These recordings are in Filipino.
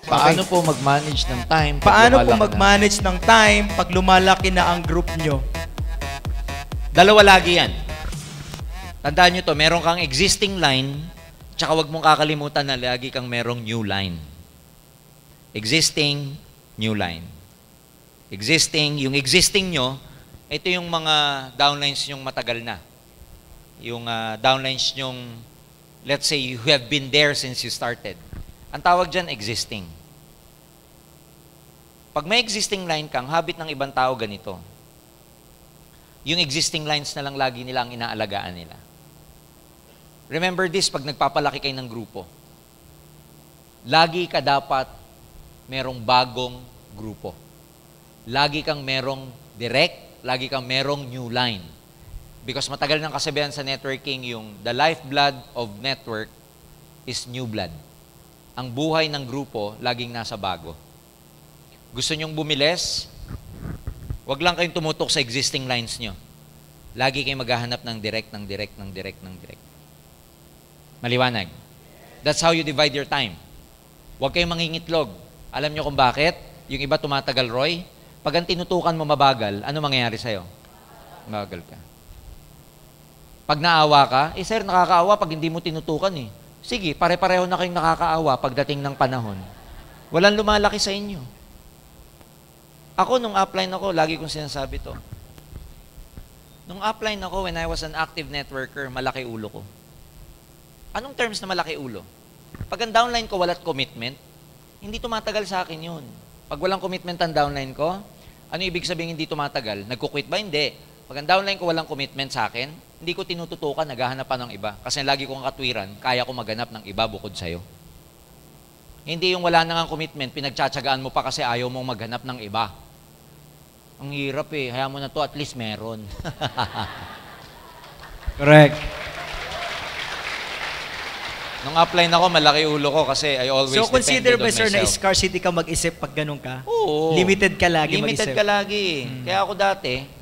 Paano po mag-manage ng time? Paano po mag-manage ng time pag lumalaki na ang group nyo? Dalawa lagi yan. Tandaan nyo to, meron kang existing line, tsaka wag mong kakalimutan na lagi kang merong new line. Existing, new line. Yung existing nyo, ito yung mga downlines nyong matagal na. Yung downlines nyong, let's say, you have been there since you started. Ang tawag dyan, existing. Pag may existing line kang, habit ng ibang tao ganito. Yung existing lines na lang lagi nila ang inaalagaan nila. Remember this, pag nagpapalaki kayo ng grupo, lagi ka dapat merong bagong grupo. Lagi kang merong direct, lagi kang merong new line. Because matagal nang kasabihan sa networking yung the lifeblood of network is new blood. Ang buhay ng grupo, laging nasa bago. Gusto nyong bumilis? Huwag lang kayong tumutok sa existing lines nyo. Lagi kayong maghahanap ng direct. Maliwanag. That's how you divide your time. Huwag kayong mangingitlog. Alam nyo kung bakit? Yung iba tumatagal, Roy. Pag ang tinutukan mo mabagal, ano mangyayari sa'yo? Mabagal ka. Pag naawa ka, sir, nakakaawa pag hindi mo tinutukan eh. Sige, pare-pareho na kayong nakakaawa pagdating ng panahon. Walang lumalaki sa inyo. Ako, nung upline ako, lagi kong sinasabi to. Nung upline ako, when I was an active networker, malaki ulo ko. Anong terms na malaki ulo? Pag ang downline ko walat commitment, hindi tumatagal sa akin yun. Pag walang commitment ang downline ko, ano ibig sabihin hindi tumatagal? Nagkukwit ba? Hindi. Pag ang downline ko walang commitment sa akin, hindi ko tinututukan, naghahanap pa ng iba. Kasi lagi kong katwiran, kaya ko maghanap ng iba bukod sa'yo. Hindi yung wala nang commitment, pinagtsatsagaan mo pa kasi ayaw mong maghanap ng iba. Ang hirap eh. Hayaan mo na to, at least meron. Correct. Nung upline ako, malaki ulo ko kasi I always So, consider depended ba, on sir, na myself. scarcity ka mag-isip pag ganun ka? Oo. Limited ka lagi Limited mag-isip. ka lagi. Kaya ako dati,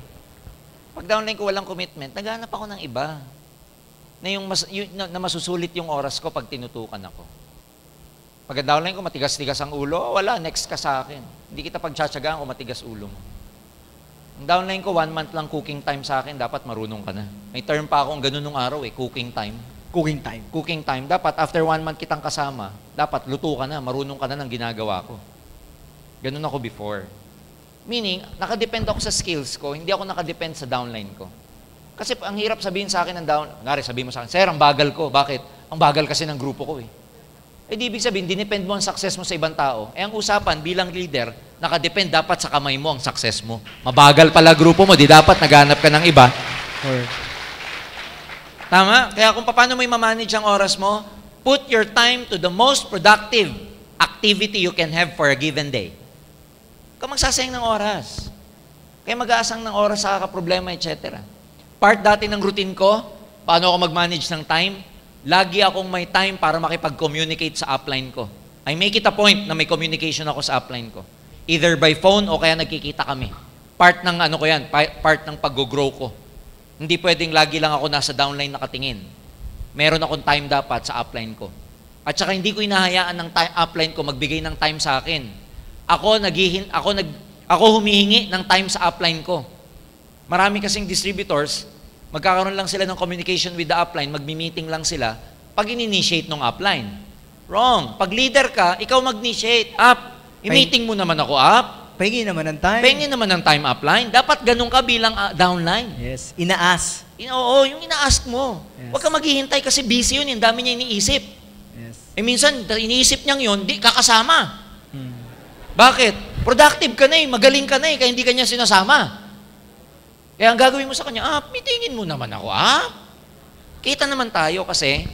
pag downline ko walang commitment, naghahanap ako ng iba. Na masusulit yung oras ko pag tinutukan ako. Pag downline ko, matigas-tigas ang ulo, wala, next ka sa akin. Hindi kita pagtsatsagaan kung matigas ulo mo. Ang downline ko, 1 month lang cooking time sa akin, dapat marunong ka na. May term pa akong ganun nung araw cooking time. Cooking time. Cooking time. Dapat after 1 month kitang kasama, dapat luto ka na, marunong ka na ng ginagawa ko. Ganun ako before. Meaning, nakadepend ako sa skills ko, hindi ako nakadepend sa downline ko. Kasi ang hirap sabihin sa akin ng ngari, sabihin mo sa akin, sir, ang bagal ko. Bakit? Ang bagal kasi ng grupo ko eh. Di ibig sabihin, dinepend mo ang success mo sa ibang tao. Ang usapan bilang leader, nakadepend dapat sa kamay mo ang success mo. Mabagal pala grupo mo, di dapat naghanap ka ng iba. Tama? Kaya kung paano mo i-manage ang oras mo, put your time to the most productive activity you can have for a given day. Kung magsasayang ng oras. Kaya mag-aasang ng oras sa kakaproblema, etc. Part dati ng routine ko, paano ako mag-manage ng time, lagi akong may time para makipag-communicate sa upline ko. I make it a point na may communication ako sa upline ko. Either by phone o kaya nagkikita kami. Part ng ano ko yan, part ng pag-grow ko. Hindi pwedeng lagi lang ako nasa downline nakatingin. Meron akong time dapat sa upline ko. At saka hindi ko inahayaan ng upline ko magbigay ng time sa akin. Ako humihingi ng time sa upline ko. Marami kasing distributors, magkakaroon lang sila ng communication with the upline, magmi-meeting lang sila pag in-initiate ng upline. Wrong. Pag leader ka, ikaw mag-initiate. Up. I-meeting mo naman ako up. Pahingi naman ng time. Pahingi naman ng time upline. Dapat ganun ka bilang downline. Yes. Ina-ask. Oo, yung ina-ask mo. Yes. Huwag ka maghihintay kasi busy yun. Yung dami niya iniisip. Yes. Minsan, iniisip niyang yun, di kakasama. Bakit? Productive ka na magaling ka na kaya hindi ka niya sinasama. Kaya ang gagawin mo sa kanya, meetingin mo naman ako, Kita naman tayo kasi,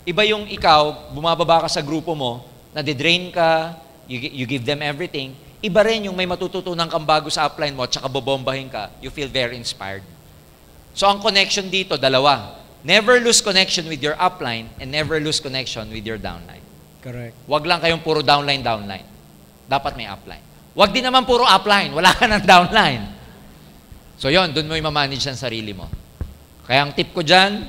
iba yung ikaw, bumababa ka sa grupo mo, nade-drain ka, you give them everything. Iba rin yung may matututunan kang bago sa upline mo at saka bobombahin ka, you feel very inspired. So ang connection dito, dalawa. Never lose connection with your upline and never lose connection with your downline. Correct. Huwag lang kayong puro downline. Dapat may upline. Huwag din naman puro upline. Wala ka ng downline. So yon, dun mo i-manage ang sarili mo. Kaya ang tip ko dyan,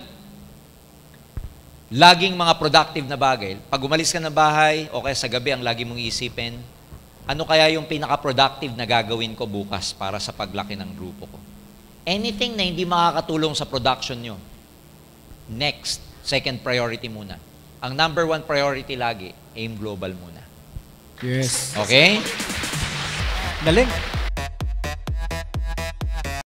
Laging mga productive na bagay. Pag umalis ka ng bahay, o kaya sa gabi, ang lagi mong isipin, ano kaya yung pinaka-productive na gagawin ko bukas para sa paglaki ng grupo ko? Anything na hindi makakatulong sa production nyo, next, second priority muna. Ang number one priority lagi, aim global muna. Yes. Okay? Galing.